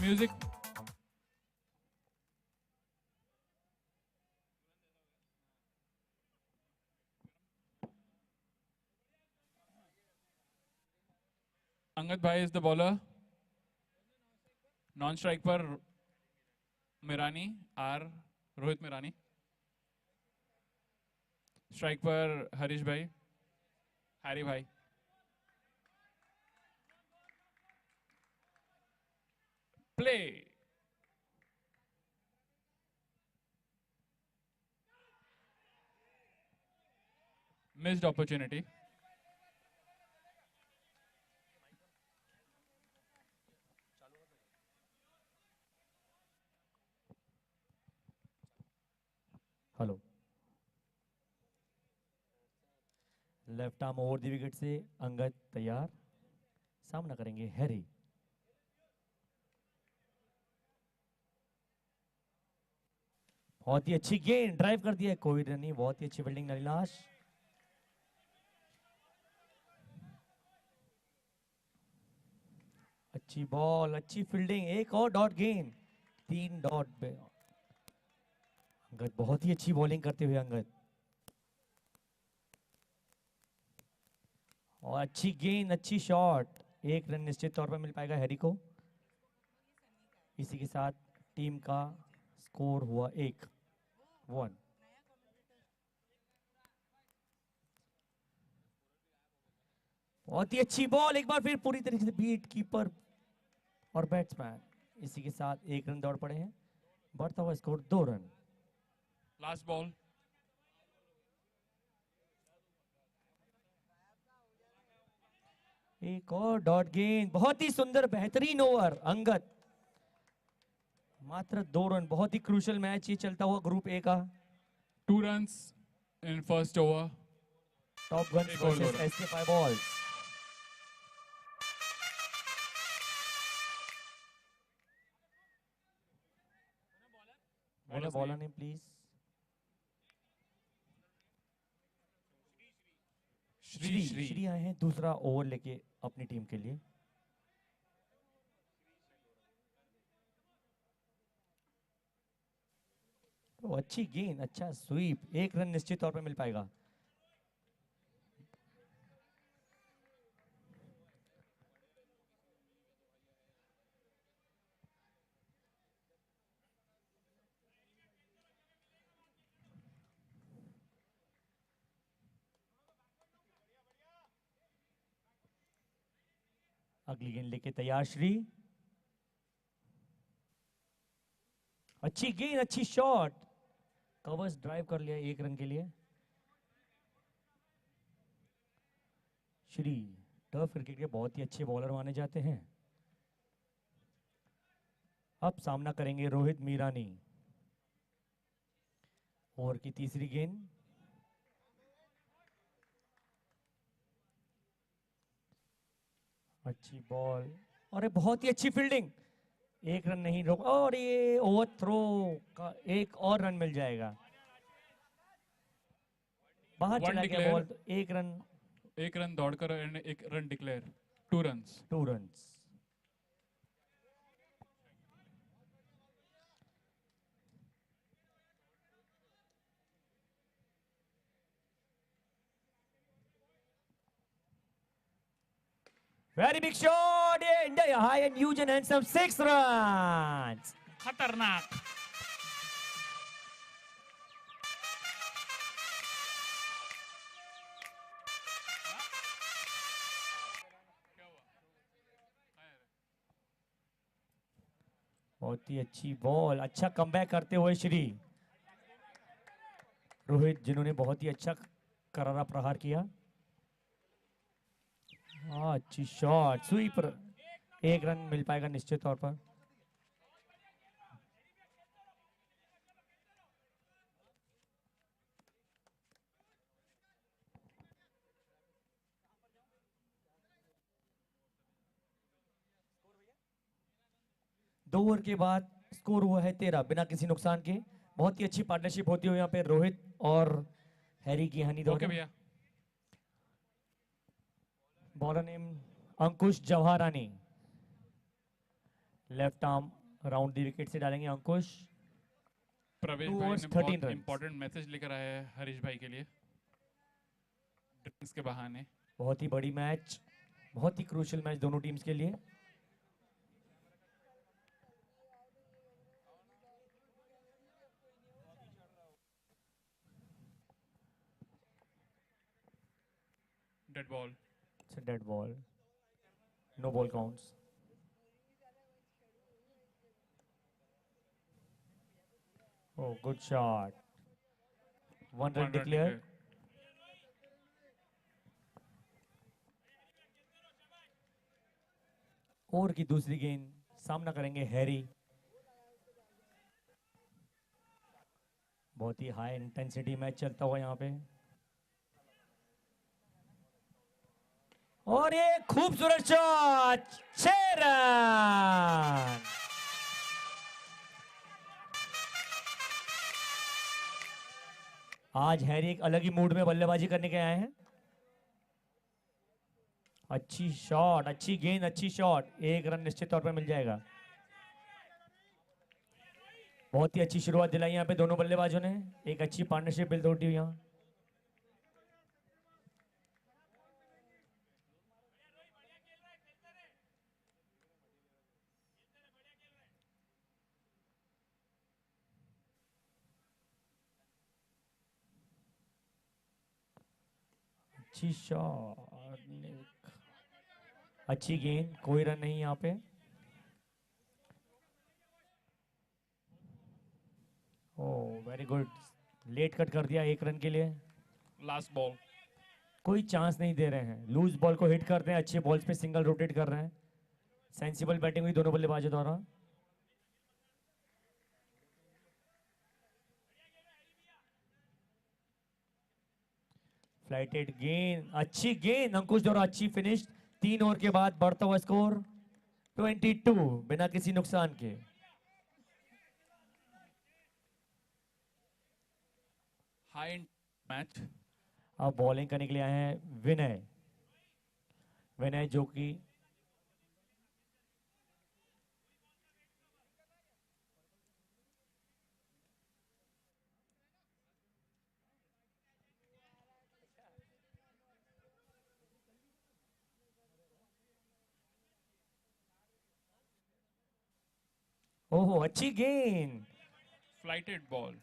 Music. Angad भाई is the bowler. Non strike पर Mirani are Rohit Mirani. Strike पर हरीश भाई हैरी भाई। Play. Missed opportunity. Hello. Left arm over the wicket से अंगद तैयार, सामना करेंगे हैरी। बहुत ही अच्छी गेंद, ड्राइव कर दिया है, कोई रन नहीं। बहुत ही अच्छी फील्डिंग अविनाश। अच्छी बॉल, अच्छी फील्डिंग, एक और डॉट गेंद, 3 डॉट पे। अंगद बहुत ही अच्छी बॉलिंग करते हुए अंगद, और अच्छी गेंद, अच्छी शॉट। 1 रन निश्चित तौर पर मिल पाएगा हैरी को। इसी के साथ टीम का स्कोर हुआ 1-1। बहुत ही अच्छी बॉल, एक बार फिर पूरी तरीके से बीट कीपर और बैट्समैन। इसी के साथ 1 रन दौड़ पड़े हैं, बढ़ता हुआ स्कोर 2 रन। Last ball. एक और डॉट गेंद, बहुत ही सुंदर बेहतरीन ओवर अंगद। मात्र 2 रन। बहुत ही क्रूशियल मैच ये चलता हुआ ग्रुप ए का। 2 runs in first over. Top guns versus SK 5 balls. Bowler name please. Shri आए हैं दूसरा ओवर लेके अपनी टीम के लिए। तो अच्छी गेंद, अच्छा स्वीप, 1 रन निश्चित तौर पे मिल पाएगा। अगली गेंद लेके तैयार श्री। अच्छी गेंद, अच्छी शॉट, कवर्स ड्राइव कर लिया 1 रन के लिए। श्री टफ क्रिकेट के बहुत ही अच्छे बॉलर माने जाते हैं। अब सामना करेंगे रोहित मीरानी। ओवर की तीसरी गेंद, अच्छी बॉल और ये बहुत ही अच्छी फील्डिंग। 1 रन नहीं रोक, और ये ओवर थ्रो का 1 और रन मिल जाएगा। बाहर चला गया बॉल, तो 1 रन। 1 रन दौड़कर 1 run declare. 2 runs। 2 runs. Very big shot in the high and huge and handsome 6 runs. खतरनाक। बहुत ही अच्छी बॉल, अच्छा कमबैक करते हुए श्री रोहित, जिन्होंने बहुत ही अच्छा करारा प्रहार किया। अच्छी शॉट, स्वीपर, 1 रन मिल पाएगा निश्चित तौर पर। दो ओवर के बाद स्कोर हुआ है 13 बिना किसी नुकसान के। बहुत ही अच्छी पार्टनरशिप होती है यहाँ पे रोहित और हैरी की हानि ओके भैया। Bowler name Ankush Jawaharani. Left arm round the wicket से डालेंगे अंकुश। प्रवेश 2 भाई overs, ने 13 बहुत runs। इंपॉर्टेंट मैसेज लेकर आया है हरीश भाई के लिए ड्रिंक्स के बहाने। बहुत ही बड़ी मैच, बहुत ही क्रूशियल मैच दोनों टीम्स के लिए। Dead ball. It's a dead ball. No ball counts. Oh, good shot. One run one run declared. Declare. Over की दूसरी गेंद, सामना करेंगे हैरी। बहुत ही हाई इंटेंसिटी मैच चलता हुआ यहाँ पे। और ये खूबसूरत शॉट, 6 रन। आज हैरी एक अलग ही मूड में बल्लेबाजी करने के आए हैं। अच्छी शॉट, अच्छी गेंद, अच्छी शॉट, 1 रन निश्चित तौर पर मिल जाएगा। बहुत ही अच्छी शुरुआत दिलाई यहाँ पे दोनों बल्लेबाजों ने, एक अच्छी पार्टनरशिप बिल्ड होती हुई यहाँ। अच्छी शॉट, अच्छी गेंद, कोई रन नहीं यहाँ पे। Oh very good, late cut कर दिया 1 रन के लिए। Last ball. कोई चांस नहीं दे रहे हैं, लूज बॉल को हिट करते हैं, अच्छे बॉल्स पे सिंगल रोटेट कर रहे हैं। सेंसिबल बैटिंग हुई दोनों बल्लेबाजों द्वारा। फ्लाइटेड गेंद, अच्छी गेंद अंकुश द्वारा, अच्छी फिनिश। 3 ओवर के बाद बढ़ता हुआ स्कोर 22 बिना किसी नुकसान के। High match. अब बॉलिंग करने के लिए आए हैं विनय। विनय जो कि ओहो अच्छी गेंद, फ्लाइटेड बॉल।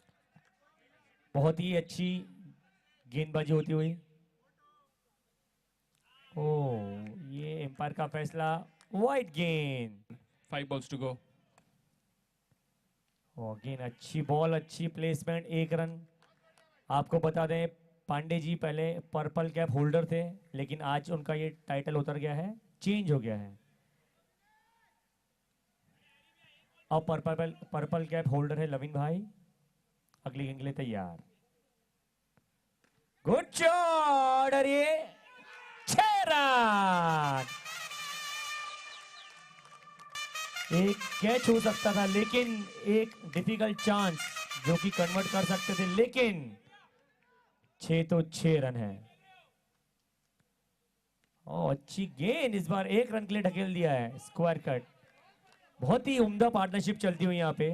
बहुत ही अच्छी गेंदबाजी होती हुई। ओह ये एम्पायर का फैसला, वाइड गेंद। 5 balls to go। और गेंद अच्छी बॉल, अच्छी प्लेसमेंट, 1 रन। आपको बता दें पांडे जी पहले पर्पल कैप होल्डर थे, लेकिन आज उनका ये टाइटल उतर गया है, चेंज हो गया है। अब पर्पल कैप होल्डर है लविन भाई। अगली गेंद के लिए तैयार। गुड शॉट, और ये 6 रन। एक कैच हो सकता था, लेकिन एक डिफिकल्ट चांस जो कि कन्वर्ट कर सकते थे, लेकिन 6 तो 6 रन है। और अच्छी गेंद, इस बार 1 रन के लिए ढकेल दिया है, स्क्वायर कट। बहुत ही उम्दा पार्टनरशिप चलती हुई यहाँ पे।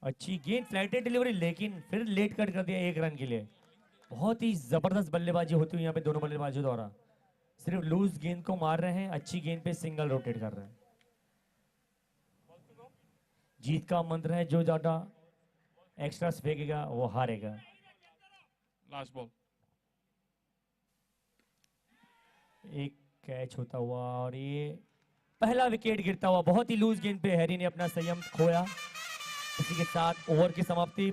अच्छी गेंद, फ्लाइटेड डिलीवरी, लेकिन फिर लेट कट कर दिया 1 रन के लिए। बहुत ही जबरदस्त बल्लेबाजी होती हुई यहाँ पे दोनों बल्लेबाजों द्वारा। सिर्फ लूज गेंद को मार रहे हैं, अच्छी गेंद पे सिंगल रोटेट कर रहे हैं। जीत का मंत्र है, जो ज्यादा एक्स्ट्रा फेंकेगा वो हारेगा। Last ball. एक कैच होता हुआ, और ये पहला विकेट गिरता हुआ, बहुत ही लूज गेंद पे हैरी ने अपना संयम खोया। इसी के साथ ओवर की समाप्ति।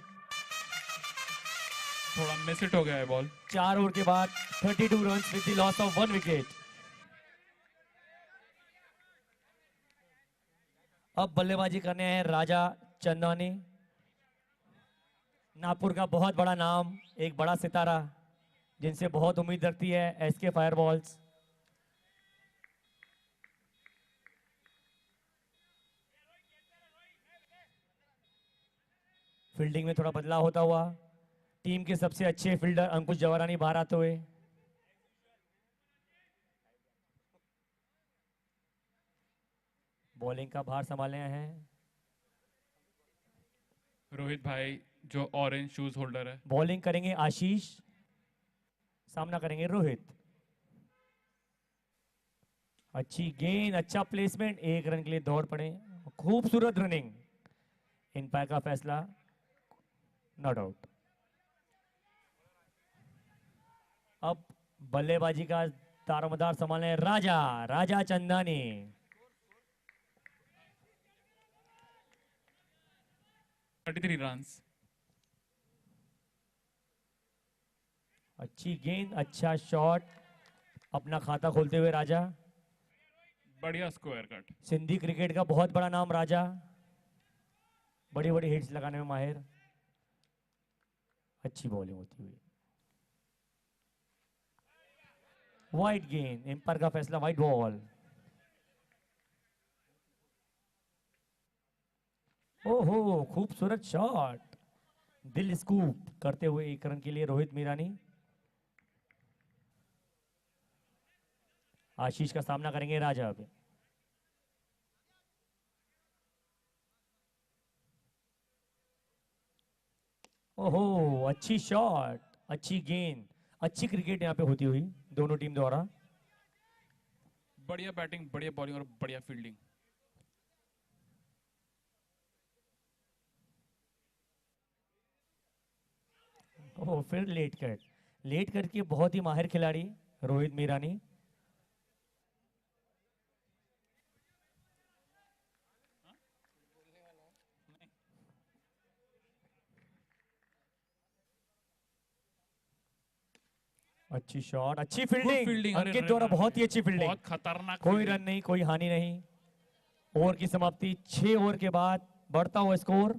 थोड़ा मिस हिट हो गया है बॉल। 4 ओवर के बाद 32 runs with the loss of 1 wicket. अब बल्लेबाजी करने हैं राजा चंदानी। नागपुर का बहुत बड़ा नाम, एक बड़ा सितारा जिनसे बहुत उम्मीद रखती है एसके फायरबॉल्स। फील्डिंग में थोड़ा बदलाव होता हुआ, टीम के सबसे अच्छे फील्डर अंकुश जवारानी बाहर आते हुए। बॉलिंग का भार संभालने हैं रोहित भाई जो ऑरेंज शूज होल्डर है। बॉलिंग करेंगे आशीष, सामना करेंगे रोहित। अच्छी गेंद, अच्छा प्लेसमेंट, 1 रन के लिए दौड़ पड़े। खूबसूरत रनिंग। अंपायर का फैसला नॉट आउट। अब बल्लेबाजी का दारोमदार संभालने राजा, राजा चंदानी। 33 रन्स। अच्छी गेंद, अच्छा शॉट, अपना खाता खोलते हुए राजा। बढ़िया स्क्वायर कट। सिंधी क्रिकेट का बहुत बड़ा नाम राजा, बड़ी बड़ी हिट्स लगाने में माहिर। अच्छी बॉलिंग होती हुई। वाइड गेंद, एम्पायर का फैसला वाइड बॉल। ओहो, खूबसूरत शॉट, दिल स्कूप करते हुए 1 रन के लिए रोहित मीरानी। आशीष का सामना करेंगे राजा अब। ओहो, अच्छी शॉट, अच्छी गेंद, अच्छी क्रिकेट यहां पे होती हुई दोनों टीम द्वारा। बढ़िया बैटिंग, बढ़िया बॉलिंग और बढ़िया फील्डिंग। ओह, फिर लेट कट। लेट कट के बहुत ही माहिर खिलाड़ी रोहित मीरानी। अच्छी शॉट, अच्छी फील्डिंग, फील्डिंग, अरे अंकित अरे द्वारा अरे, बहुत ही अच्छी फील्डिंग। बहुत खतरनाक कोई fielding। रन नहीं, कोई हानि नहीं। ओवर की समाप्ति 6 ओवर के बाद बढ़ता हुआ स्कोर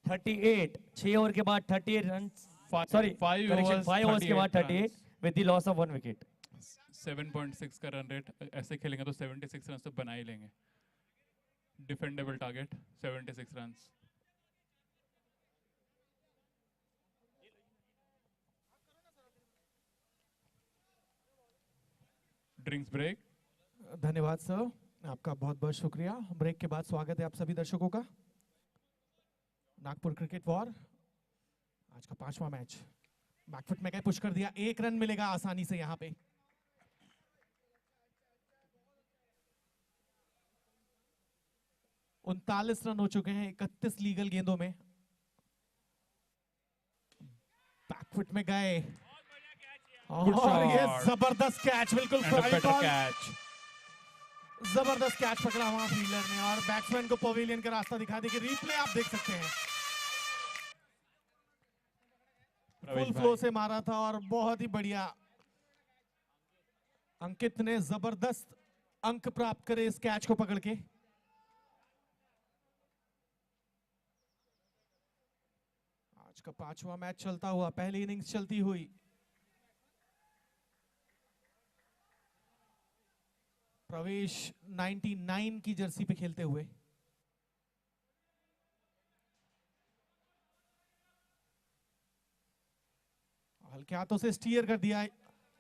38। 6 ओवर के बाद 38 रन, सॉरी करेक्शन, 5 ओवर्स के बाद 38 with the loss of 1 wicket. 7.6 का रन रेट, ऐसे खेलेंगे तो 76 रन तो बना ही लेंगे। Defendable target 76 run. Drinks break. धन्यवाद सर, आपका बहुत बहुत शुक्रिया। ब्रेक के बाद स्वागत है आप सभी दर्शकों का। नागपुर क्रिकेट वॉर आज का 5वां मैच। बैकफुट में गए, पुश कर दिया, 1 रन मिलेगा आसानी से यहां पे। उनतालीस रन हो चुके हैं 31 लीगल गेंदों में। बैकफुट में गए और ये जबरदस्त कैच, बिल्कुल फ्राई बॉल। जबरदस्त कैच पकड़ा वहां फील्डर ने और बैट्समैन को पवेलियन का रास्ता दिखा दिया। कि रिप्ले आप देख सकते हैं, फुल फ्लो से मारा था और बहुत ही बढ़िया। अंकित ने जबरदस्त अंक प्राप्त करे इस कैच को पकड़ के। आज का 5वां मैच चलता हुआ, पहली इनिंग्स चलती हुई। प्रवेश 99 की जर्सी पे खेलते हुए। हल्के हाथों से स्टीयर कर दिया,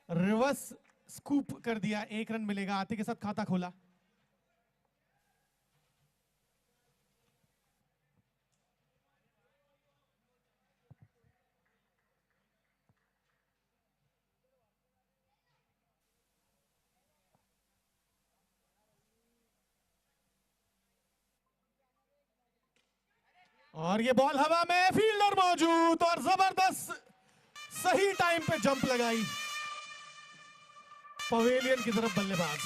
रिवर्स स्कूप कर दिया, 1 रन मिलेगा। आते के साथ खाता खोला। और ये बॉल हवा में, फील्डर मौजूद और जबरदस्त सही टाइम पे जंप लगाई पवेलियन की तरफ बल्लेबाज।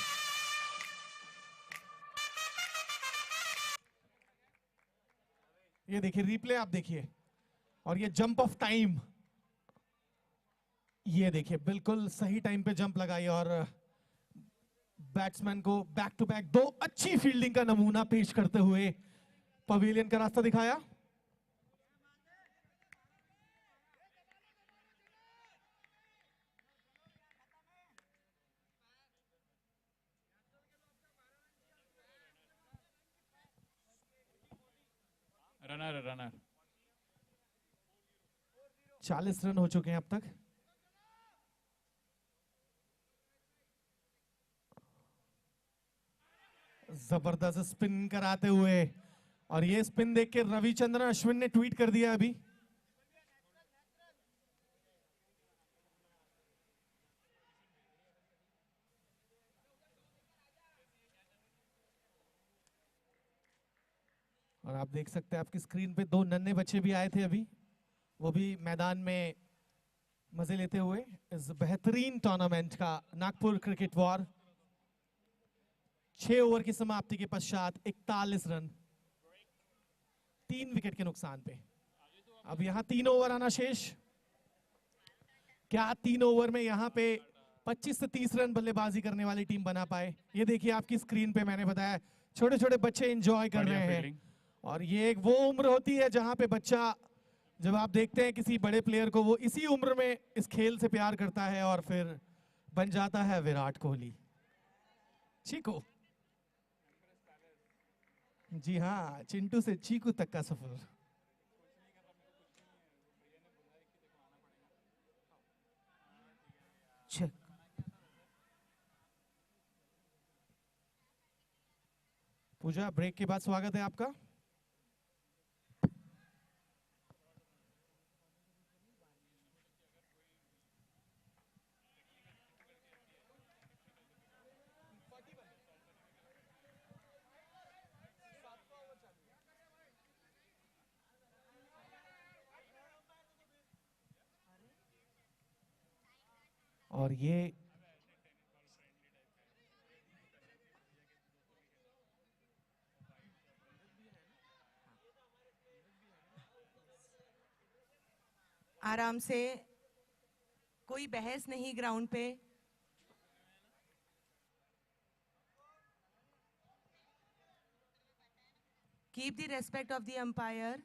ये देखिए रिप्ले आप देखिए, और ये जंप ऑफ टाइम, ये देखिए बिल्कुल सही टाइम पे जंप लगाई और बैट्समैन को बैक टू बैक 2 अच्छी फील्डिंग का नमूना पेश करते हुए पवेलियन का रास्ता दिखाया। रनर रनर 40 रन हो चुके हैं अब तक। जबरदस्त स्पिन कराते हुए, और ये स्पिन देख के रविचंद्रन अश्विन ने ट्वीट कर दिया अभी। और आप देख सकते हैं आपकी स्क्रीन पे दो नन्हे बच्चे भी आए थे अभी, वो भी मैदान में मजे लेते हुए इस बेहतरीन टूर्नामेंट का नागपुर क्रिकेट वॉर। 6 ओवर की समाप्ति के पश्चात 41 रन 3 विकेट के नुकसान पे। अब यहां 3 ओवर आना शेष। क्या 3 ओवर में यहां पे 25 से 30 रन बल्लेबाजी करने वाली टीम बना पाए? ये देखिए आपकी स्क्रीन पे मैंने बताया छोटे छोटे बच्चे एंजॉय कर बढ़िया रहे हैं। फील्डिंग। और ये एक वो उम्र होती है जहां पे बच्चा, जब आप देखते हैं किसी बड़े प्लेयर को, वो इसी उम्र में इस खेल से प्यार करता है और फिर बन जाता है विराट कोहली। चीकू, जी हाँ, चिंटू से चीकू तक का सफर। Check. पूजा, ब्रेक के बाद स्वागत है आपका। और ये आराम से, कोई बहस नहीं ग्राउंड पे। Keep the respect of the umpire.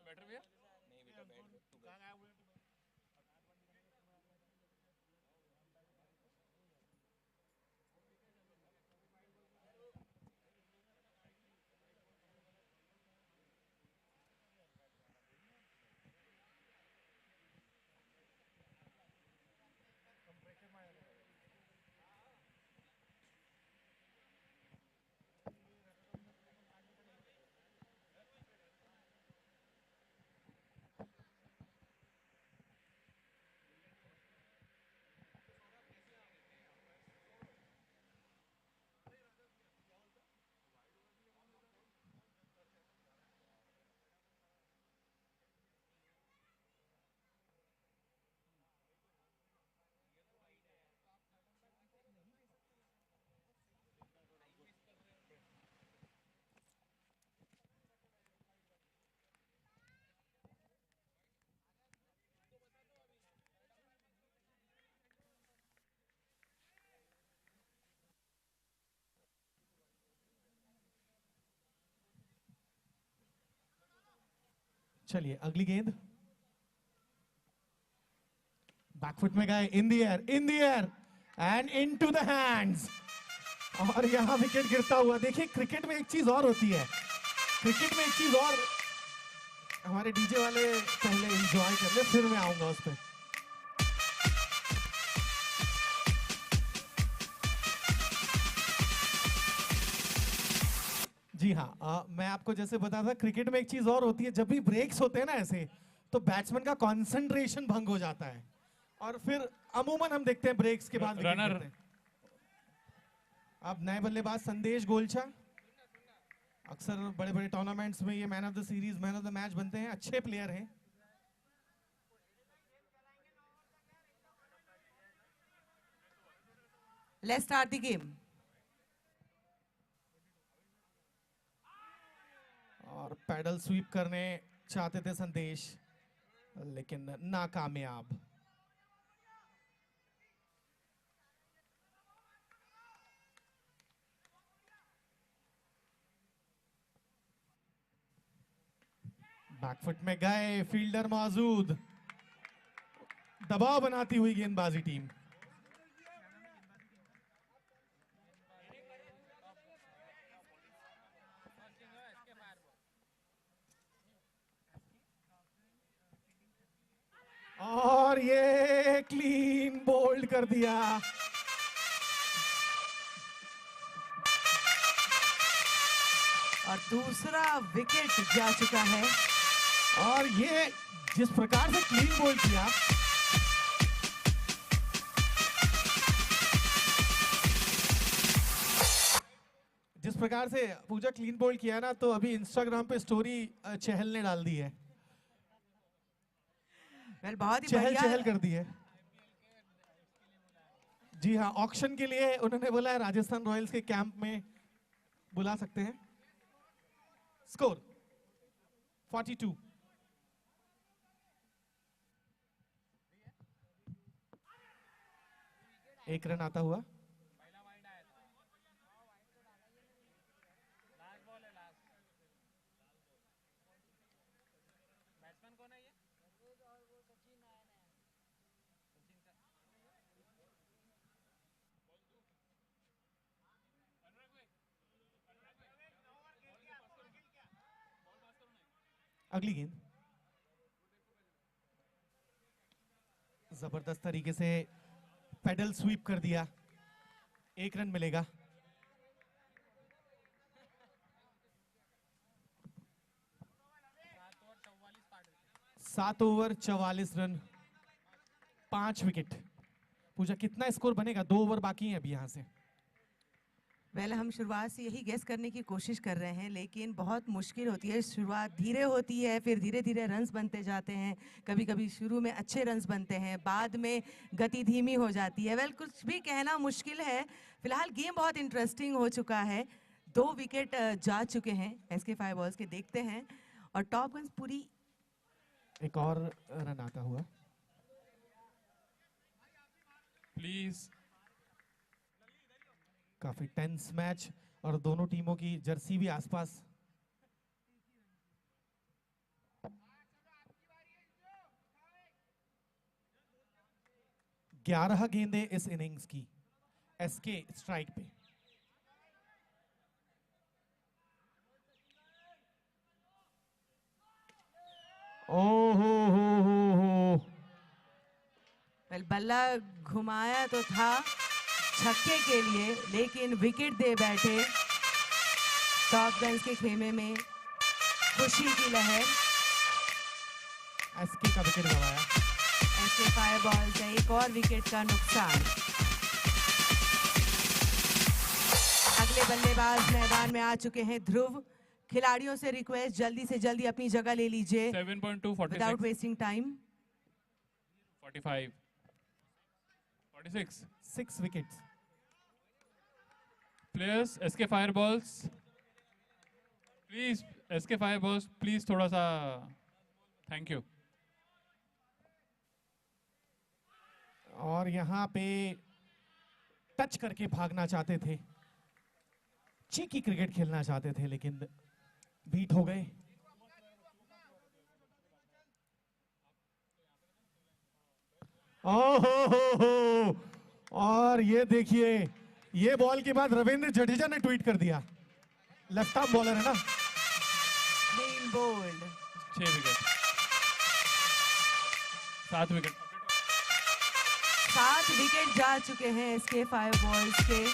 Batter भैया चलिए अगली गेंद, बैकफुट में गए, in the air and into the hands, और यहां विकेट गिरता हुआ। देखिए क्रिकेट में एक चीज और होती है, क्रिकेट में एक चीज और, हमारे डीजे वाले पहले एंजॉय कर ले, फिर मैं आऊंगा उस पर। जी हाँ, मैं आपको जैसे बता था, क्रिकेट में एक चीज और होती है, जब भी ब्रेक्स होते हैं ना ऐसे, तो बैट्समैन का कंसंट्रेशन भंग हो जाता है, और फिर अमूमन हम देखते हैं ब्रेक्स के बाद विकेट गिरते हैं। अब नए बल्लेबाज संदेश गोलछा, अक्सर बड़े बड़े टूर्नामेंट्स में ये man of the series, man of the match बनते हैं, अच्छे प्लेयर हैं। Let's start the game. और पैडल स्वीप करने चाहते थे संदेश, लेकिन नाकामयाब। बैकफुट में गए, फील्डर मौजूद, दबाव बनाती हुई गेंदबाजी टीम। और ये क्लीन बोल्ड कर दिया। और दूसरा विकेट जा चुका है। और ये जिस प्रकार से क्लीन बोल्ड किया, जिस प्रकार से पूजा क्लीन बोल्ड किया ना, तो अभी इंस्टाग्राम पे स्टोरी चहल ने डाल दी है, बहुत ही चहल बढ़िया चहल कर दी है। जी हाँ, ऑक्शन के लिए उन्होंने बोला है, राजस्थान रॉयल्स के कैंप में बुला सकते हैं। स्कोर 42। एक रन आता हुआ। अगली गेंद जबरदस्त तरीके से पेडल स्वीप कर दिया, एक रन मिलेगा। सात ओवर 44 रन, 5 विकेट। पूजा कितना स्कोर बनेगा? 2 ओवर बाकी हैं अभी यहां से। हम शुरुआत से यही गेस करने की कोशिश कर रहे हैं, लेकिन बहुत मुश्किल होती है। शुरुआत धीरे होती है, फिर धीरे धीरे रन्स बनते जाते हैं। कभी कभी शुरू में अच्छे रन्स बनते हैं, बाद में गति धीमी हो जाती है। कुछ भी कहना मुश्किल है। फिलहाल गेम बहुत इंटरेस्टिंग हो चुका है। 2 विकेट जा चुके हैं एसके 5 बॉल्स के, देखते हैं। और टॉप गन्स पूरी, एक और रन आता हुआ। प्लीज। काफी टेंस मैच, और दोनों टीमों की जर्सी भी आसपास। ग्यारह गेंदें इस इनिंग्स की एसके स्ट्राइक पे। हो। बल्ला घुमाया तो था छक्के के लिए, लेकिन विकेट दे बैठे। टॉप गन्स के खेमे में खुशी की लहर। एसके का विकेट गवाया। एसके 5 बॉल से एक और विकेट का नुकसान। अगले बल्लेबाज मैदान में आ चुके हैं ध्रुव। खिलाड़ियों से रिक्वेस्ट, जल्दी से जल्दी अपनी जगह ले लीजिए 7.2 without wasting time. 45 46 6 wickets. Players SK Fireballs please, SK Fireballs please थोड़ा सा, थैंक यू। और यहाँ पे टच करके भागना चाहते थे, चीकी क्रिकेट खेलना चाहते थे, लेकिन बीट हो गए। ओहो, और ये देखिए, ये बॉल के बाद रविंद्र जडेजा ने ट्वीट कर दिया, लेफ्ट आर्म बॉलर है ना। Clean bowled. 6 wicket, 7 wicket. 7 wicket जा चुके हैं इसके फायरबॉल्स के,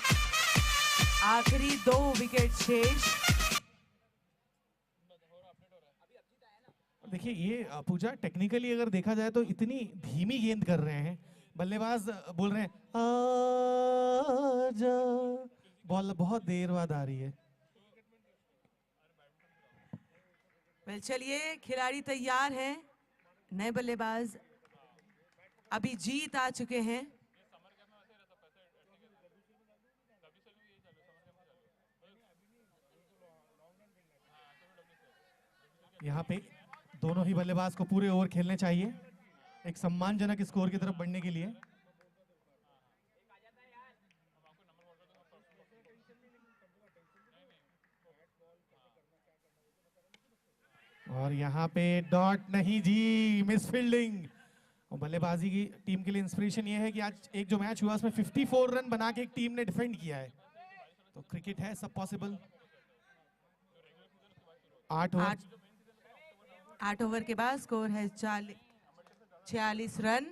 आखिरी 2 विकेट शेष। देखिए ये पूजा, टेक्निकली अगर देखा जाए तो इतनी धीमी गेंद कर रहे हैं, बल्लेबाज बोल रहे हैं आजा, बॉल बहुत देर बाद आ रही है। वेल चलिए, खिलाड़ी तैयार हैं, नए बल्लेबाज अभी जीत आ चुके हैं। यहाँ पे दोनों ही बल्लेबाज को पूरे ओवर खेलने चाहिए एक सम्मानजनक स्कोर की तरफ बढ़ने के लिए। और यहाँ पे डॉट नहीं जी, मिस फील्डिंग। और बल्लेबाजी की टीम के लिए इंस्पिरेशन ये है कि आज एक जो मैच हुआ उसमें 54 रन बना के एक टीम ने डिफेंड किया है, तो क्रिकेट है, सब पॉसिबल। 8 ओवर के बाद स्कोर है 46 रन,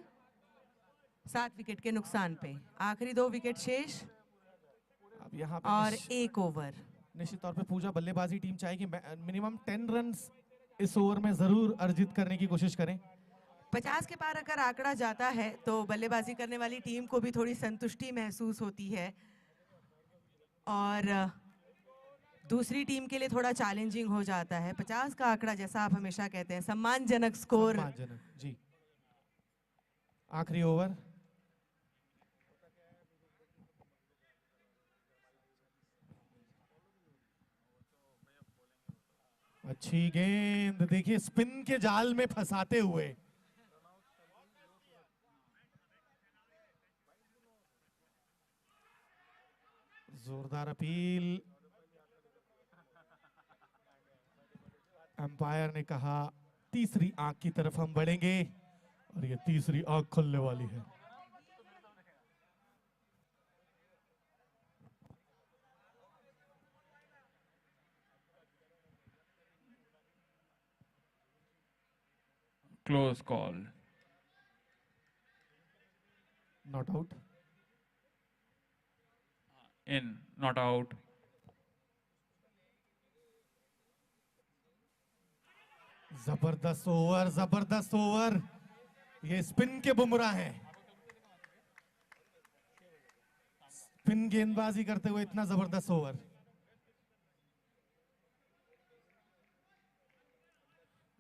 7 विकेट के नुकसान पे, आखिरी 2 विकेट शेष अब यहाँ पे और 1 ओवर। निश्चित तौर पे पूजा बल्लेबाजी टीम चाहेगी मिनिमम 10 रन इस ओवर में जरूर अर्जित करने की कोशिश करें। 50 के पार अगर आंकड़ा जाता है तो बल्लेबाजी करने वाली टीम को भी थोड़ी संतुष्टि महसूस होती है और दूसरी टीम के लिए थोड़ा चैलेंजिंग हो जाता है। 50 का आंकड़ा, जैसा आप हमेशा कहते हैं, सम्मानजनक स्कोर। सम्मानजनक जी। आखिरी ओवर, अच्छी गेंद, देखिए स्पिन के जाल में फंसाते हुए। जोरदार अपील। अंपायर ने कहा तीसरी आंख की तरफ हम बढ़ेंगे और ये तीसरी आंख खुलने वाली है। Close call. Not out. In, not out. जबरदस्त ओवर, जबरदस्त ओवर। ये स्पिन के बुमराह हैं। स्पिन गेंदबाजी करते हुए इतना जबरदस्त ओवर।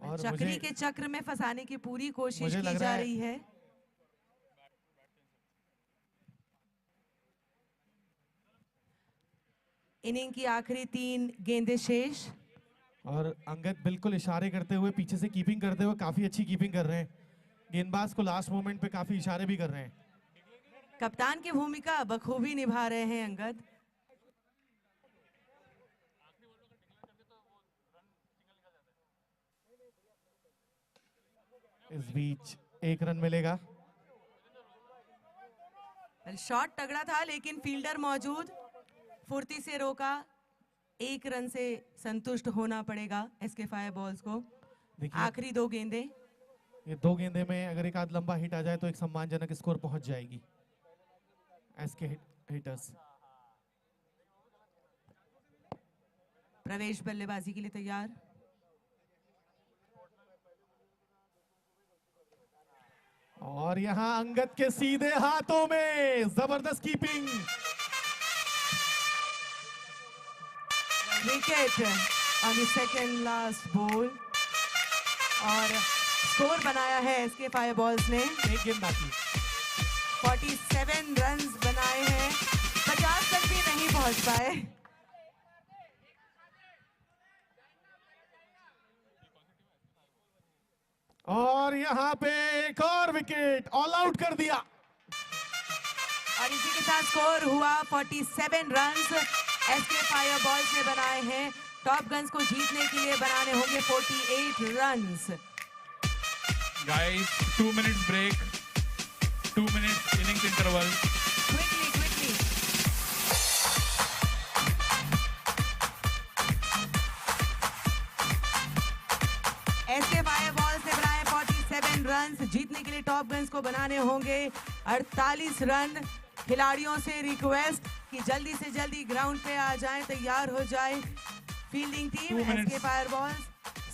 और चक्री के चक्र में फंसाने की पूरी कोशिश मुझे की लग जा रहा है रही है। इनिंग की आखिरी 3 गेंदें शेष और अंगद बिल्कुल इशारे करते हुए, पीछे से कीपिंग करते हुए काफी अच्छी कीपिंग कर रहे हैं। गेंदबाज को लास्ट मोमेंट पे काफी इशारे भी कर रहे हैं। कप्तान की भूमिका बखूबी निभा रहे हैं अंगद। इस बीच 1 रन मिलेगा। शॉट तगड़ा था लेकिन फील्डर मौजूद, फुर्ती से रोका। 1 रन से संतुष्ट होना पड़ेगा एसके फायर बॉल्स को। देखिए आखिरी 2 गेंदें। ये 2 गेंदे में अगर एक आध लंबा हिट आ जाए तो एक सम्मानजनक स्कोर पहुंच जाएगी एसके हिटर्स। प्रवेश बल्लेबाजी के लिए तैयार। और यहां अंगद के सीधे हाथों में जबरदस्त keeping. Wicket on the second last ball और स्कोर बनाया है एसके फायर बॉल्स ने। एक गेंद बाकी। 47 रन्स बनाए हैं, 50 तक भी नहीं पहुंच पाए। और यहां पे एक और विकेट, ऑल आउट कर दिया। और इसी के साथ स्कोर हुआ 47 रन्स एसके फायर बॉल्स ने बनाए हैं। टॉप गन्स को जीतने के लिए बनाने होंगे 48 runs. Guys, 2 minutes break. 2 minutes innings interval. quickly. SK Fireballs ने बनाए 47 रन। जीतने के लिए टॉप गन्स को बनाने होंगे 48 रन। खिलाड़ियों से रिक्वेस्ट कि जल्दी से जल्दी ग्राउंड पे आ जाएं, तैयार हो जाए। Fielding team 2 minutes. एसके फायरबॉल्स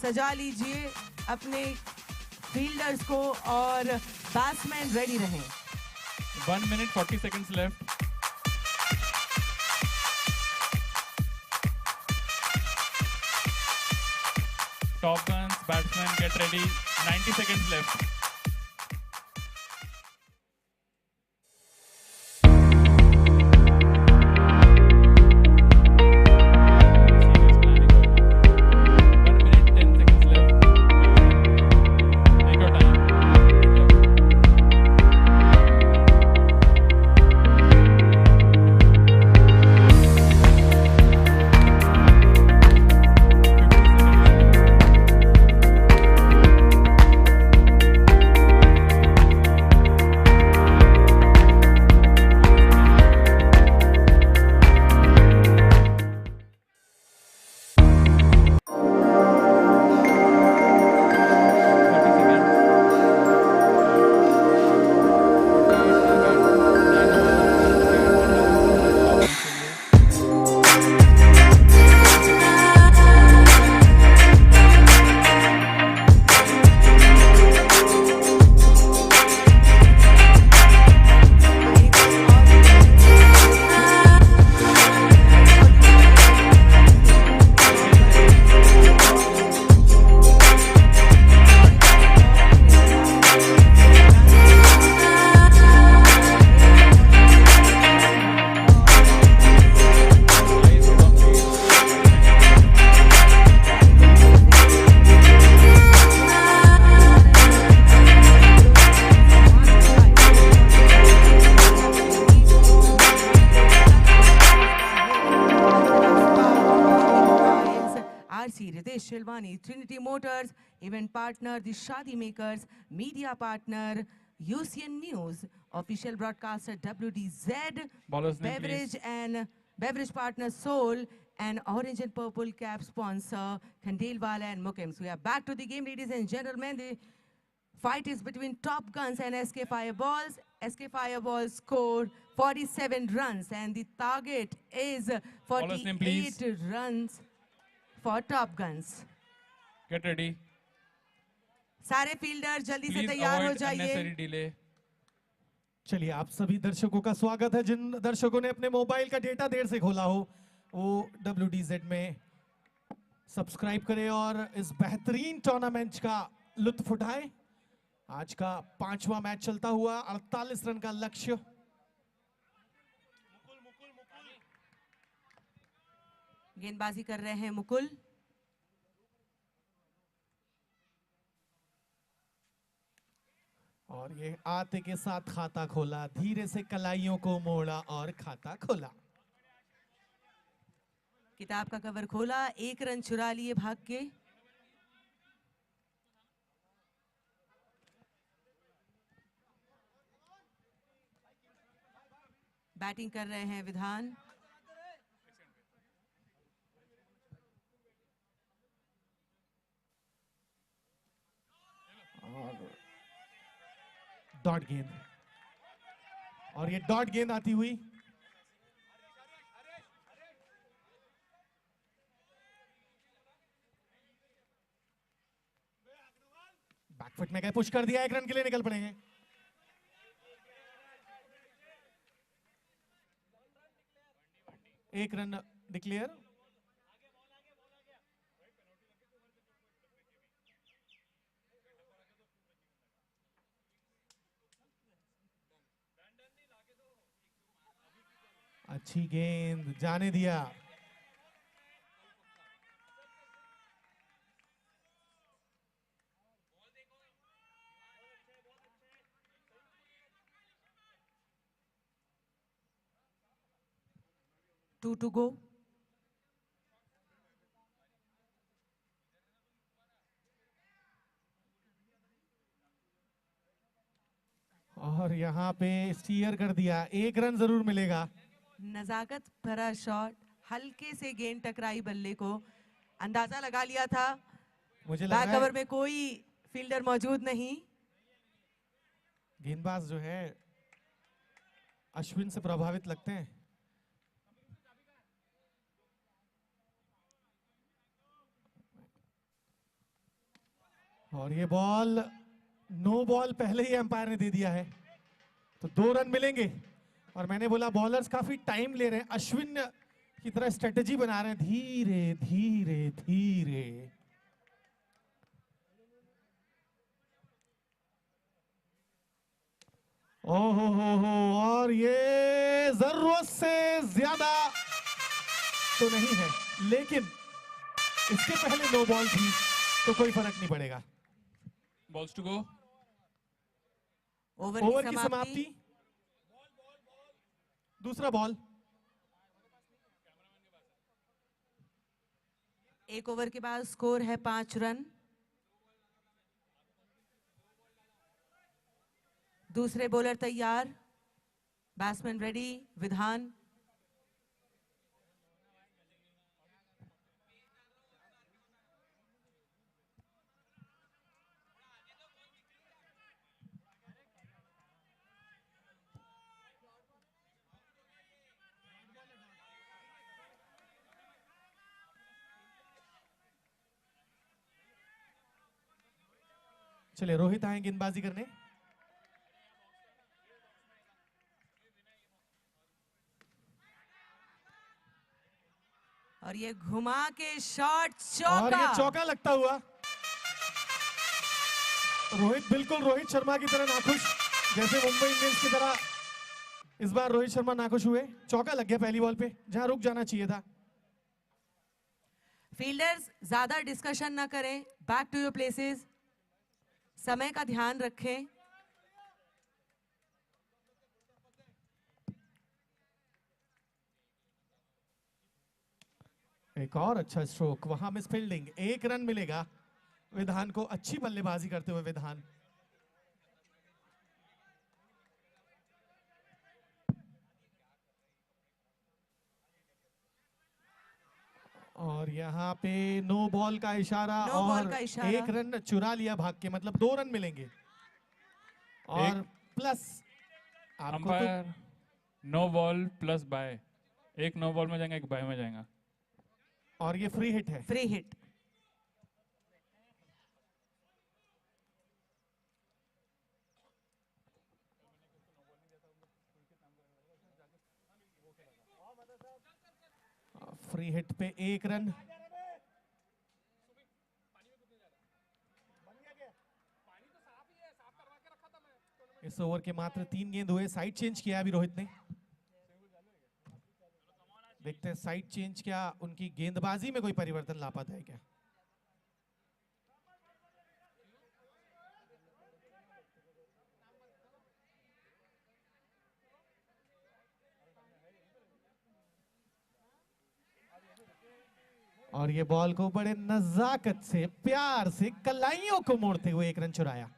सजा लीजिए अपने फील्डर्स को और बैट्समैन रेडी रहें। 1 minute 40 seconds left. Top guns, batsmen, get ready. 90 seconds left. Serious planning. 1 minute 10 seconds left. Take your time. Ritesh Shilwani, Trinity Motors, event partner, the Shadi Makers, media partner, UCN News, official broadcaster WDZ, Bowler's name, beverage please. and beverage partner Soul, and orange and purple cap sponsor Khandelwala and Mukim. So we are back to the game, ladies and gentlemen. The fight is between Top Guns and SK Fireballs. SK Fireballs scored 47 runs and the target is Bowler's name, 48 please. runs for Top Guns. Get ready. सारे fielder जल्दी से Please तैयार हो avoid जाइए। unnecessary delay. चलिए, आप सभी दर्शकों का स्वागत है। जिन दर्शकों ने अपने मोबाइल का डेटा देर से खोला हो वो WDZ में सब्सक्राइब करें और इस बेहतरीन टूर्नामेंट का लुत्फ उठाएं। आज का 5वां मैच चलता हुआ 48 रन का लक्ष्य। गेंदबाजी कर रहे हैं मुकुल। और ये आते के साथ खाता खोला, धीरे से कलाइयों को मोड़ा और खाता खोला। किताब का कवर खोला, 1 रन चुरा लिए भाग के। बैटिंग कर रहे हैं विधान। डॉट गेंद, और ये डॉट गेंद आती हुई बैकफुट में गए, पुश कर दिया, 1 रन के लिए निकल पड़ेंगे। एक रन डिक्लेयर। अच्छी गेंद, जाने दिया। Two to go. और और यहाँ पे स्टीयर कर दिया, 1 रन जरूर मिलेगा। नजाकत भरा शॉट, हल्के से गेंद टकराई बल्ले को, अंदाजा लगा लिया था। मुझे लग बैक रहा है कवर में कोई फील्डर मौजूद नहीं। गेंदबाज जो है अश्विन से प्रभावित लगते हैं। और ये बॉल नो बॉल पहले ही एम्पायर ने दे दिया है, तो 2 रन मिलेंगे। और मैंने बोला बॉलर्स काफी टाइम ले रहे हैं, अश्विन की तरह स्ट्रेटेजी बना रहे हैं, धीरे धीरे धीरे। ओहो हो, और ये जरूरत से ज्यादा तो नहीं है, लेकिन इसके पहले नो बॉल थी तो कोई फर्क नहीं पड़ेगा। Balls to go. ओवर की समाप्ति, दूसरा बॉल। 1 ओवर के बाद स्कोर है 5 रन। दूसरे बॉलर तैयार, बैट्समैन रेडी, विधान। चलिए रोहित आए गेंदबाजी करने। और ये घुमा के शॉट, और ये चौका। चौका लगता हुआ। रोहित बिल्कुल रोहित शर्मा की तरह नाखुश, जैसे मुंबई इंडियंस की तरह इस बार रोहित शर्मा नाखुश हुए। चौका लग गया पहली बॉल पे, जहां रुक जाना चाहिए था। फील्डर्स ज्यादा डिस्कशन ना करें, बैक टू योर प्लेसेस, समय का ध्यान रखें। एक और अच्छा स्ट्रोक, वहां मिस फील्डिंग, 1 रन मिलेगा विधान को। अच्छी बल्लेबाजी करते हुए विधान। और यहाँ पे नो बॉल का इशारा, नो और बॉल का इशारा। 1 रन चुरा लिया भाग के, मतलब 2 रन मिलेंगे। और प्लस आपको तो, umpire no ball plus bye, एक नो बॉल में जाएगा, एक बाय में जाएगा। और ये फ्री हिट है। Free hit. फ्री हिट पे 1 रन। इस ओवर के मात्र 3 गेंद हुए। साइड चेंज किया अभी रोहित ने। देखते हैं साइड चेंज क्या उनकी गेंदबाजी में कोई परिवर्तन ला पाता है क्या। और ये बॉल को बड़े नजाकत से, प्यार से, कलाइयों को मोड़ते हुए 1 रन चुराया।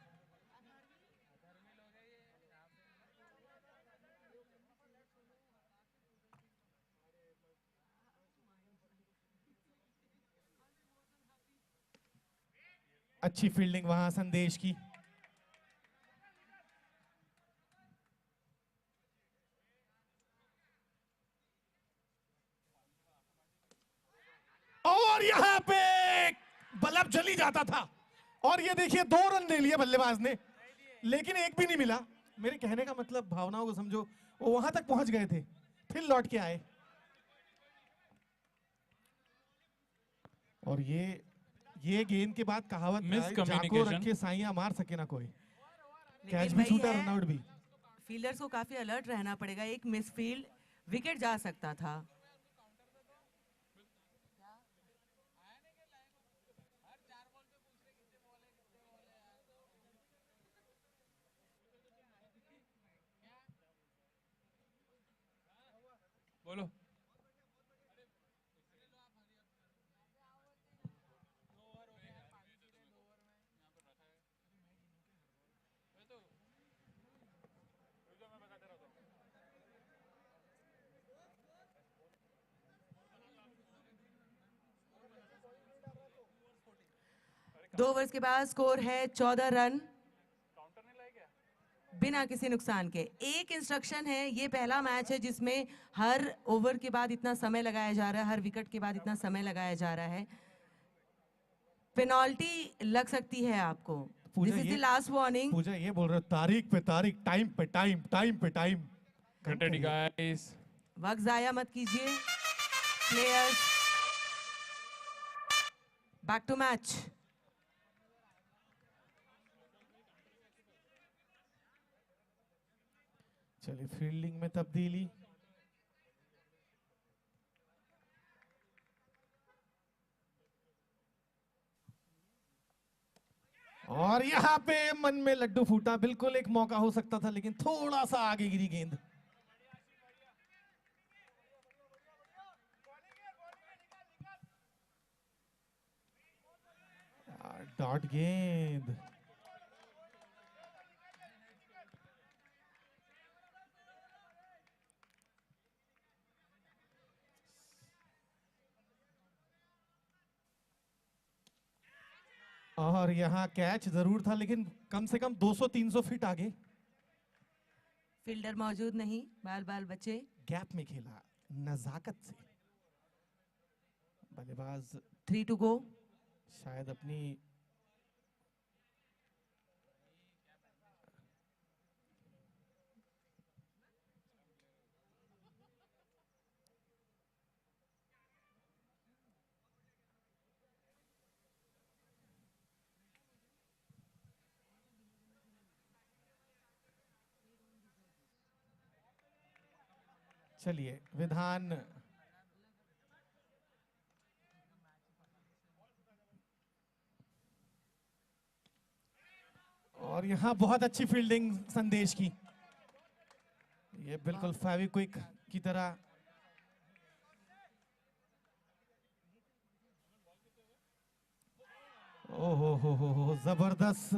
अच्छी फील्डिंग वहां संदेश की। और यहां पे बल्ब जली जाता था। और ये देखिए 2 रन ले लिए बल्लेबाज ने, लेकिन एक भी नहीं मिला। मेरे कहने का मतलब भावनाओं को समझो, वो वहां तक पहुंच गए थे, फिर लौट के आए। और ये गेंद के बाद कहावत है, जाको रख के साइयां मार सके ना कोई। कैच भी छूटा, रनआउट भी। फील्डर्स को काफी अलर्ट रहना पड़ेगा, एक मिस फील्ड विकेट जा सकता था। बोलो। 2 ओवर्स के बाद स्कोर है 14 रन बिना किसी नुकसान के। एक इंस्ट्रक्शन है, ये पहला मैच है जिसमें हर ओवर के बाद इतना समय लगाया जा रहा है, हर विकेट के बाद इतना समय लगाया जा रहा है। पेनल्टी लग सकती है आपको। पूजा दिस इज द ये- लास्ट वार्निंग। पूजा ये बोल रहे हो, तारीख पे तारीख, टाइम पे टाइम, टाइम पे टाइम। Get ready, guys. वक्त जाया मत कीजिए प्लेयर्स। Back to match. चलिए फील्डिंग में तब्दीली। और यहां पे मन में लड्डू फूटा, बिल्कुल एक मौका हो सकता था लेकिन थोड़ा सा आगे गिरी गेंद। डॉट गेंद। और यहां कैच जरूर था लेकिन कम से कम 200-300 फीट आगे। फील्डर मौजूद नहीं, बाल बाल बचे। गैप में खेला नजाकत से। बल्लेबाज 3 टू गो। शायद अपनी चलिए विधान। और यहां बहुत अच्छी फील्डिंग संदेश की। ये बिल्कुल फेविक्विक की तरह। ओहो हो जबरदस्त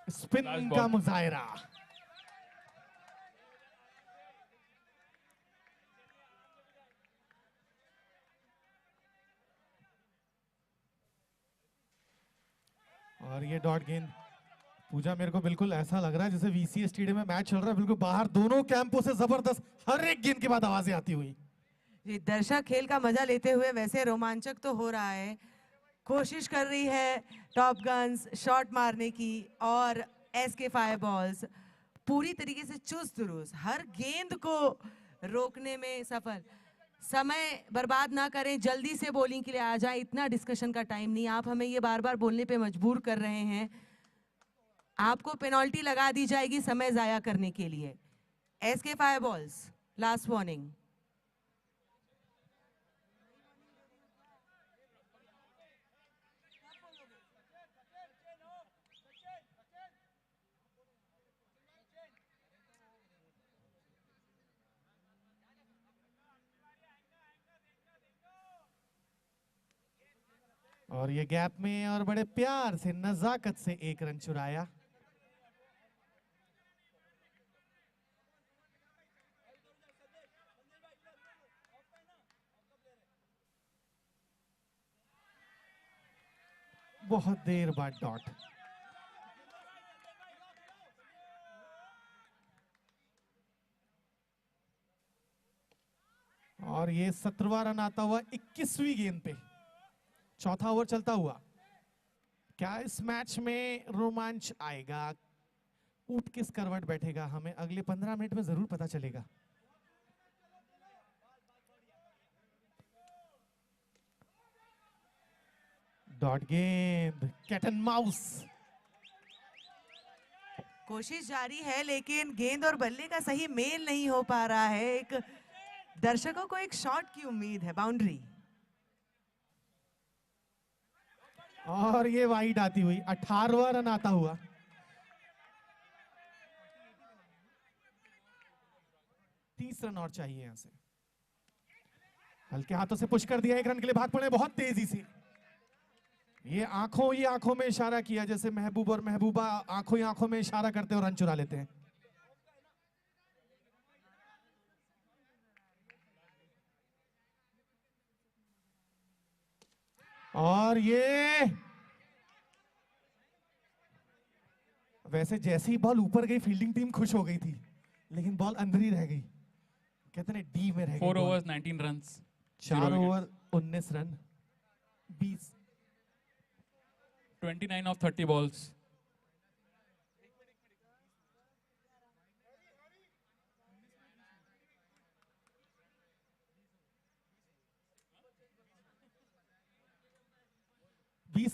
स्पिन Last का ball. मुजाहरा। और ये डॉट गेंद। पूजा मेरे को बिल्कुल ऐसा लग रहा है जैसे वीसीए स्टेडियम में मैच चल रहा है, बिल्कुल बाहर दोनों कैंपों से जबरदस्त हर एक गेंद के बाद आवाजें आती हुई। ये दर्शक खेल का मजा लेते हुए वैसे रोमांचक तो हो रहा है। कोशिश कर रही है टॉप गन्स शॉट मारने की और एसके फायर बॉल्स पूरी तरीके से चुस्त दुरुस्त हर गेंद को रोकने में सफल। समय बर्बाद ना करें, जल्दी से बॉलिंग के लिए आ जाए, इतना डिस्कशन का टाइम नहीं। आप हमें ये बार बार बोलने पे मजबूर कर रहे हैं। आपको पेनल्टी लगा दी जाएगी समय जाया करने के लिए। SK fire balls last warning. और ये गैप में और बड़े प्यार से नजाकत से एक रन चुराया। बहुत देर बाद डॉट। और ये 17वां रन आता हुआ 21वीं गेंद पे। चौथा ओवर चलता हुआ। क्या इस मैच में रोमांच आएगा? ऊंट किस करवट बैठेगा, हमें अगले 15 मिनट में जरूर पता चलेगा। डॉट गेंद, कैट एंड माउस। कोशिश जारी है लेकिन गेंद और बल्ले का सही मेल नहीं हो पा रहा है। एक दर्शकों को एक शॉट की उम्मीद है, बाउंड्री। और ये वाइड आती हुई 18वां रन आता हुआ। तीस रन और चाहिए यहां से। हल्के हाथों से पुश कर दिया, एक रन के लिए भाग पड़े बहुत तेजी से। ये आंखों ही आंखों में इशारा किया, जैसे महबूब और महबूबा आंखों ही आंखों में इशारा करते और रन चुरा लेते हैं। और ये वैसे जैसे ही बॉल ऊपर गई फील्डिंग टीम खुश हो गई थी, लेकिन बॉल अंदर ही रह गई, कहते हैं डी में रह गई 4 ball. overs 19 runs. 4 0 over 19 run, 20 29 of 30 balls.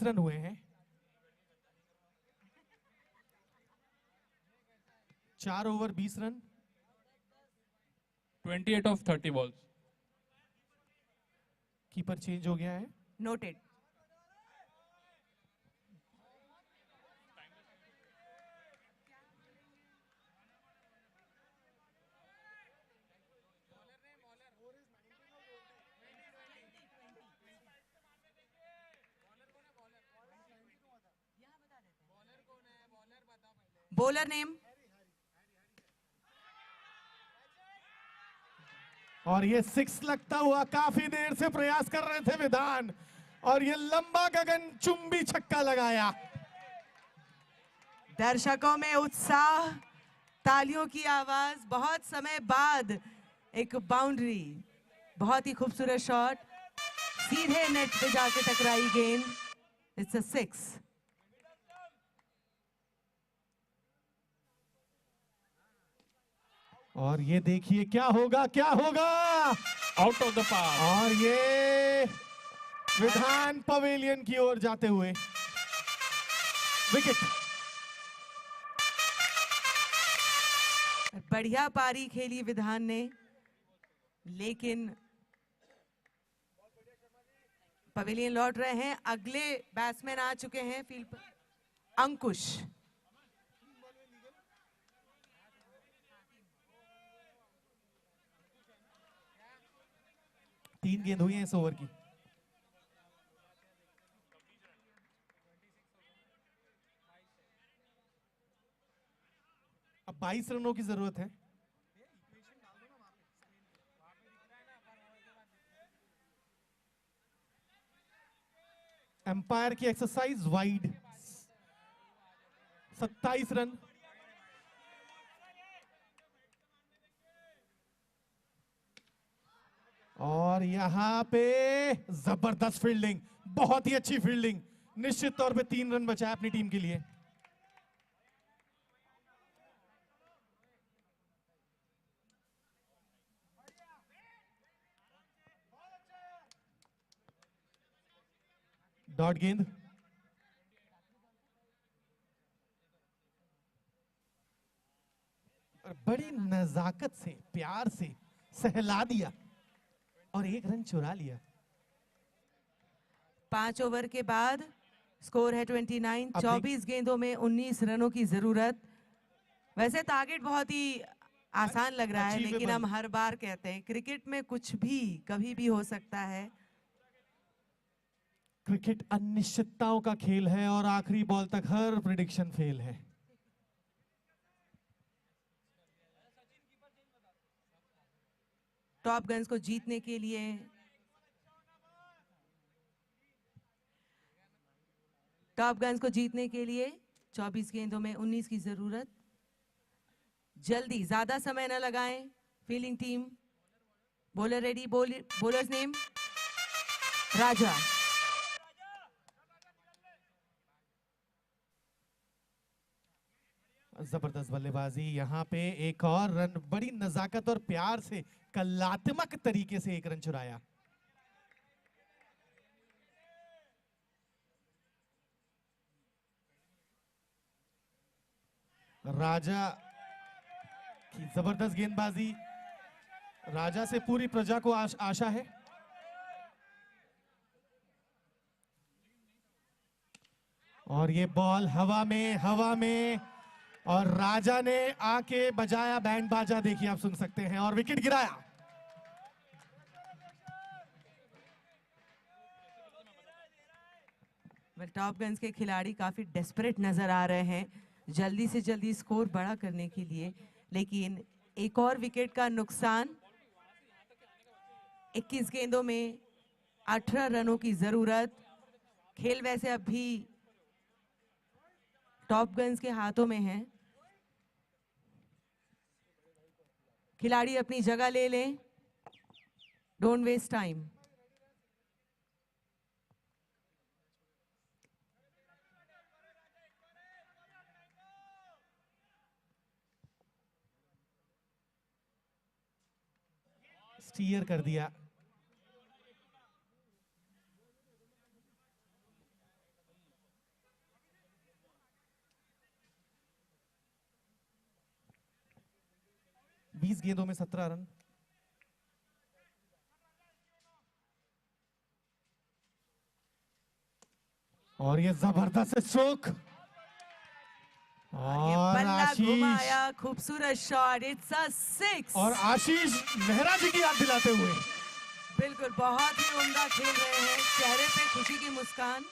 Run हुए हैं। 4 over 20 run. 28 of 30 balls. Keeper change हो गया है। नोटेड। Bowler name. और ये 6 लगता हुआ काफी देर से प्रयास कर रहे थे विधान, और ये लंबा गगन चुंबी छक्का लगाया। दर्शकों में उत्साह, तालियों की आवाज, बहुत समय बाद एक बाउंड्री, बहुत ही खूबसूरत शॉट, सीधे नेट पे जाके टकराई गेंद। It's a 6। और ये देखिए क्या होगा, क्या होगा। Out of the park. और ये विधान पवेलियन की ओर जाते हुए विकेट। बढ़िया पारी खेली विधान ने, लेकिन पवेलियन लौट रहे हैं। अगले बैट्समैन आ चुके हैं फील्ड पर, अंकुश। तीन गेंद हुई हैं इस ओवर की। अब 22 रनों की जरूरत है। एम्पायर की एक्सरसाइज वाइड। 27 रन। और यहां पे जबरदस्त फील्डिंग, बहुत ही अच्छी फील्डिंग। निश्चित तौर पे 3 रन बचाए अपनी टीम के लिए। डॉट गेंद। और बड़ी नजाकत से, प्यार से सहला दिया और 1 रन चुरा लिया। 5 ओवर के बाद स्कोर है 29। 24 गेंदों में 19 रनों की जरूरत। वैसे टारगेट बहुत ही आसान लग रहा है, लेकिन हम हर बार कहते हैं क्रिकेट में कुछ भी कभी भी हो सकता है। क्रिकेट अनिश्चितताओं का खेल है और आखिरी बॉल तक हर प्रिडिक्शन फेल है। टॉप गन्स को जीतने के लिए टॉप गन्स को जीतने के लिए 24 गेंदों में 19 की जरूरत। जल्दी, ज्यादा समय न लगाएं। Fielding team, bowler ready. Bowlers name Raja. जबरदस्त बल्लेबाजी। यहां पे एक और रन, बड़ी नजाकत और प्यार से, कलात्मक तरीके से 1 रन चुराया। राजा की जबरदस्त गेंदबाजी। राजा से पूरी प्रजा को आशा है। और ये बॉल हवा में, हवा में, और राजा ने आके बजाया बैंड बाजा। देखिए, आप सुन सकते हैं, और विकेट गिराया। टॉप गन्स के खिलाड़ी काफी डेस्परेट नजर आ रहे हैं, जल्दी से जल्दी स्कोर बड़ा करने के लिए, लेकिन एक और विकेट का नुकसान। 21 गेंदों में 18 रनों की जरूरत। खेल वैसे अभी टॉप गन्स के हाथों में है। खिलाड़ी अपनी जगह ले लें, डोंट वेस्ट टाइम। स्टीयर कर दिया। बीस गेंदों में 17 रन। और ये जबरदस्त स्ट्रोक। ये और बल्ला आशीष, घुमाया, खूबसूरत शॉट, इट्स अ 6। और आशीष नेहरा जी की याद दिलाते हुए। बिल्कुल, बहुत ही उम्दा खेल रहे हैं, चेहरे पे खुशी की मुस्कान।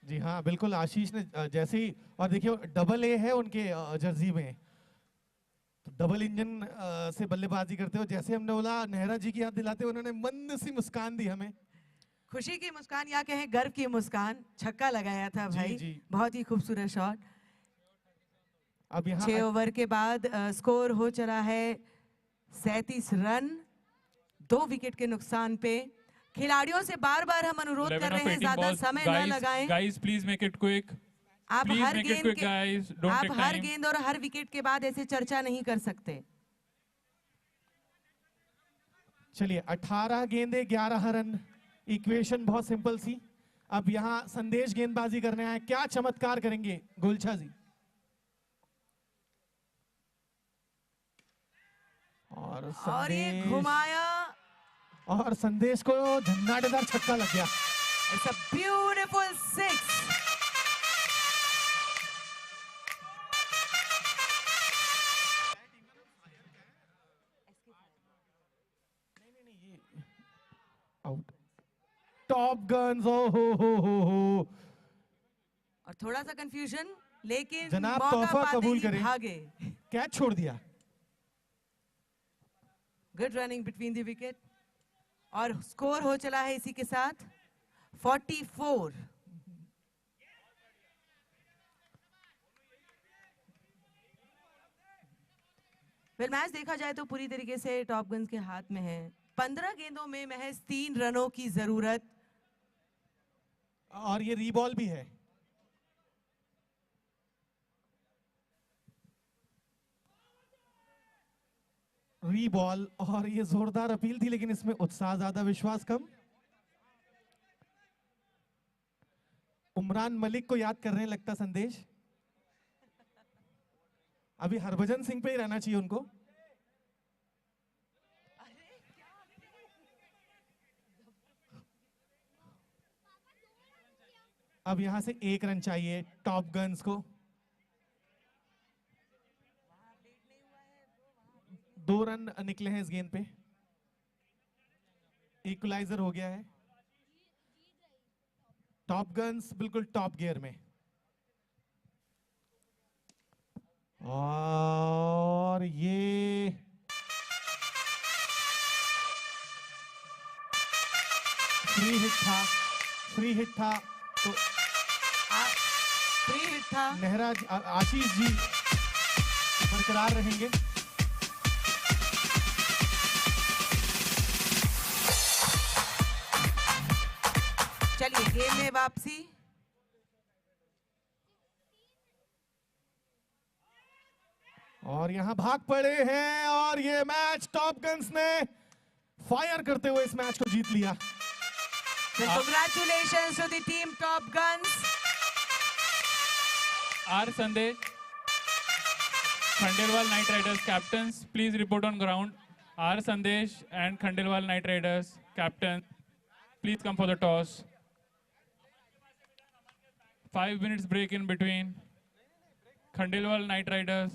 जी हाँ, बिल्कुल आशीष ने जैसे ही, और देखिए डबल ए है उनके जर्सी में, तो डबल इंजन से बल्लेबाजी करते हो, जैसे हमने बोला नेहरा जी की याद दिलाते हुए उन्होंने मंद सी मुस्कान दी हमें। खुशी की मुस्कान या कहें गर्व की मुस्कान, छक्का लगाया था जी, भाई। जी। बहुत ही खूबसूरत शॉट। अब यहाँ 6 ओवर के बाद स्कोर हो चला है 37 रन, 2 विकेट के नुकसान पे। खिलाड़ियों से बार बार हम अनुरोध 11 कर of रहे हैं 18 ज्यादा balls. समय न लगाएं। Guys, please make it quick. आप Please हर make it गेंद quick, के guys. Don't आप take हर time. गेंद और हर विकेट के बाद ऐसे चर्चा नहीं कर सकते। चलिए 18 गेंदे 11 रन, इक्वेशन बहुत सिंपल सी। अब यहाँ संदेश गेंदबाजी करने आए, क्या चमत्कार करेंगे गुलछा जी। और और ये संदेश, घुमाया, और संदेश को झंझाटेदार छक्का लग गया। It's a beautiful 6। Out. Top guns, ओ हो। और थोड़ा सा कंफ्यूजन, लेकिन जनाब, मौका तोहफा पाते कबूल ही करें। भागे। कैच छोड़ दिया। Good running between the wicket. और स्कोर हो चला है इसी के साथ 44। वेल, मैच देखा जाए तो पूरी तरीके से टॉप गन्स के हाथ में है। 15 गेंदों में महज 3 रनों की जरूरत। और ये रीबॉल भी है। रीबॉल, और ये जोरदार अपील थी, लेकिन इसमें उत्साह ज्यादा, विश्वास कम। उमरान मलिक को याद कर रहे हैं लगता संदेश। अभी हरभजन सिंह पे ही रहना चाहिए उनको। अब यहां से 1 रन चाहिए टॉप गन्स को। 2 रन निकले हैं इस गेंद पे, इक्वलाइजर हो गया है। टॉप गन्स बिल्कुल टॉप गियर में। और ये फ्री हिट था तो फ्री हिट था। नेहरा आशीष जी बरकरार रहेंगे। चलिए गेम में वापसी। और यहां भाग पड़े हैं, और ये मैच टॉप गन्स ने फायर करते हुए इस मैच को जीत लिया। Congratulations to the team Top Guns. R. Sandesh, Khandelwal Knight Riders captains, please report on ground. R. Sandesh and Khandelwal Knight Riders captain, please come for the toss. 5 minutes break in between. Khandelwal Knight Riders